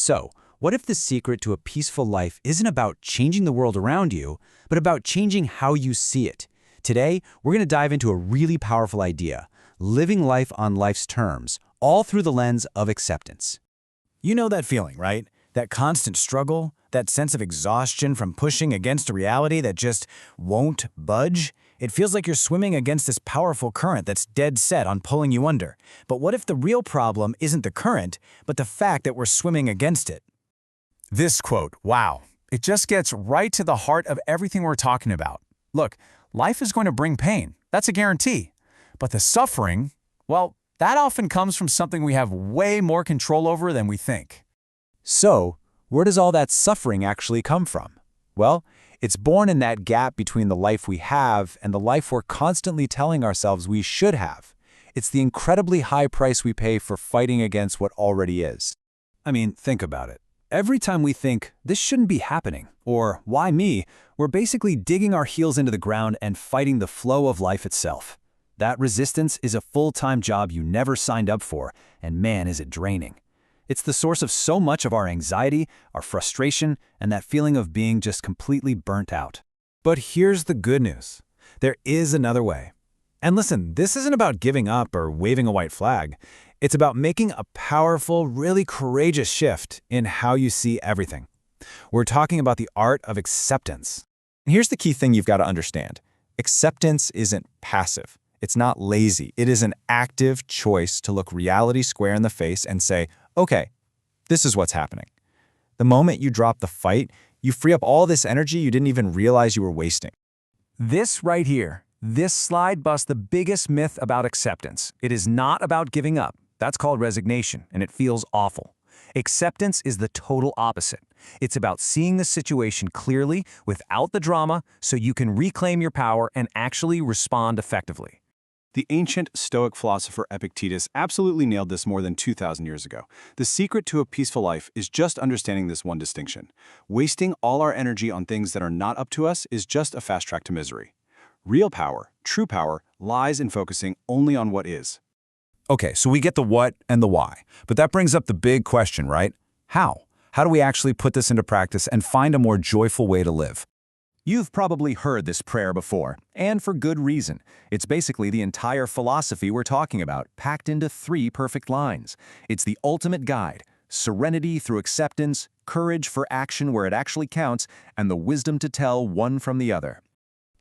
So, what if the secret to a peaceful life isn't about changing the world around you, but about changing how you see it? Today, we're going to dive into a really powerful idea, living life on life's terms, all through the lens of acceptance. You know that feeling, right? That constant struggle, that sense of exhaustion from pushing against a reality that just won't budge? It feels like you're swimming against this powerful current that's dead set on pulling you under. But what if the real problem isn't the current, but the fact that we're swimming against it? This quote, wow, it just gets right to the heart of everything we're talking about. Look, life is going to bring pain. That's a guarantee. But the suffering, well, that often comes from something we have way more control over than we think. So, where does all that suffering actually come from? Well, it's born in that gap between the life we have and the life we're constantly telling ourselves we should have. It's the incredibly high price we pay for fighting against what already is. I mean, think about it. Every time we think, this shouldn't be happening, or why me, we're basically digging our heels into the ground and fighting the flow of life itself. That resistance is a full-time job you never signed up for, and man, is it draining. It's the source of so much of our anxiety, our frustration, and that feeling of being just completely burnt out. But here's the good news. There is another way. And listen, this isn't about giving up or waving a white flag. It's about making a powerful, really courageous shift in how you see everything. We're talking about the art of acceptance. And here's the key thing you've got to understand. Acceptance isn't passive. It's not lazy. It is an active choice to look reality square in the face and say, okay, this is what's happening. The moment you drop the fight, you free up all this energy you didn't even realize you were wasting. This right here, this slide busts the biggest myth about acceptance. It is not about giving up. That's called resignation, and it feels awful. Acceptance is the total opposite. It's about seeing the situation clearly without the drama so you can reclaim your power and actually respond effectively. The ancient Stoic philosopher Epictetus absolutely nailed this more than 2,000 years ago. The secret to a peaceful life is just understanding this one distinction. Wasting all our energy on things that are not up to us is just a fast track to misery. Real power, true power, lies in focusing only on what is. Okay, so we get the what and the why, but that brings up the big question, right? How? How do we actually put this into practice and find a more joyful way to live? You've probably heard this prayer before, and for good reason. It's basically the entire philosophy we're talking about, packed into 3 perfect lines. It's the ultimate guide: serenity through acceptance, courage for action where it actually counts, and the wisdom to tell one from the other.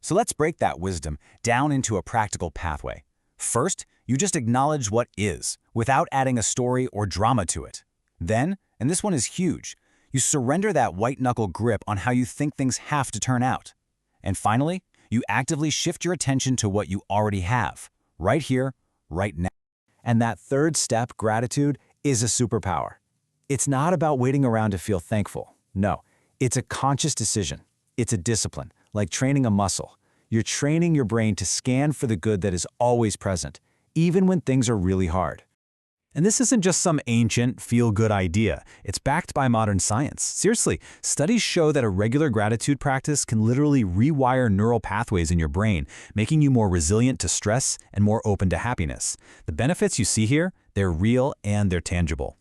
So let's break that wisdom down into a practical pathway. First, you just acknowledge what is, without adding a story or drama to it. Then, and this one is huge, you surrender that white-knuckle grip on how you think things have to turn out. And finally, you actively shift your attention to what you already have, right here, right now. And that third step, gratitude, is a superpower. It's not about waiting around to feel thankful. No, it's a conscious decision. It's a discipline, like training a muscle. You're training your brain to scan for the good that is always present, even when things are really hard. And this isn't just some ancient, feel-good idea. It's backed by modern science. Seriously, studies show that a regular gratitude practice can literally rewire neural pathways in your brain, making you more resilient to stress and more open to happiness. The benefits you see here, they're real and they're tangible.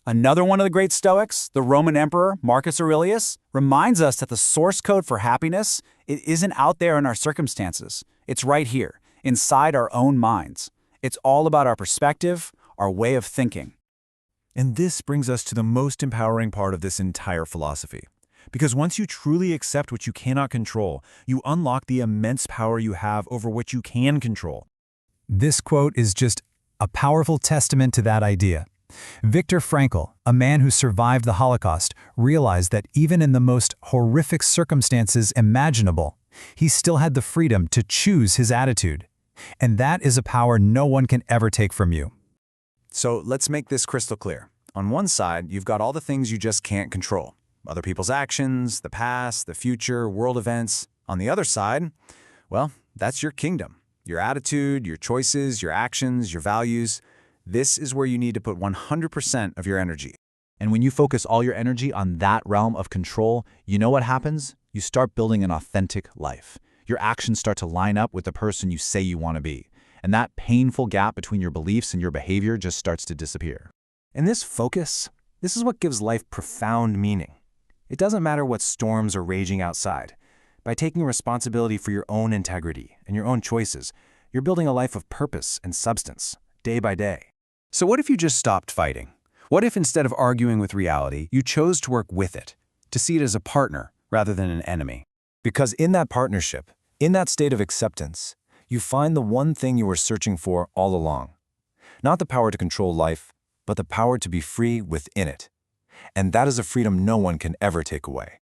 Another one of the great Stoics, the Roman Emperor Marcus Aurelius, reminds us that the source code for happiness, it isn't out there in our circumstances. It's right here, inside our own minds. It's all about our perspective, our way of thinking. And this brings us to the most empowering part of this entire philosophy. Because once you truly accept what you cannot control, you unlock the immense power you have over what you can control. This quote is just a powerful testament to that idea. Viktor Frankl, a man who survived the Holocaust, realized that even in the most horrific circumstances imaginable, he still had the freedom to choose his attitude. And that is a power no one can ever take from you. So let's make this crystal clear. On one side, you've got all the things you just can't control. Other people's actions, the past, the future, world events. On the other side, well, that's your kingdom. Your attitude, your choices, your actions, your values. This is where you need to put 100% of your energy. And when you focus all your energy on that realm of control, you know what happens? You start building an authentic life. Your actions start to line up with the person you say you want to be. And that painful gap between your beliefs and your behavior just starts to disappear. And this focus, This is what gives life profound meaning. It doesn't matter what storms are raging outside. By taking responsibility for your own integrity and your own choices, you're building a life of purpose and substance, day by day. So what if you just stopped fighting? What if instead of arguing with reality, you chose to work with it, to see it as a partner rather than an enemy? Because in that partnership, in that state of acceptance, you find the one thing you were searching for all along. Not the power to control life, but the power to be free within it. And that is a freedom no one can ever take away.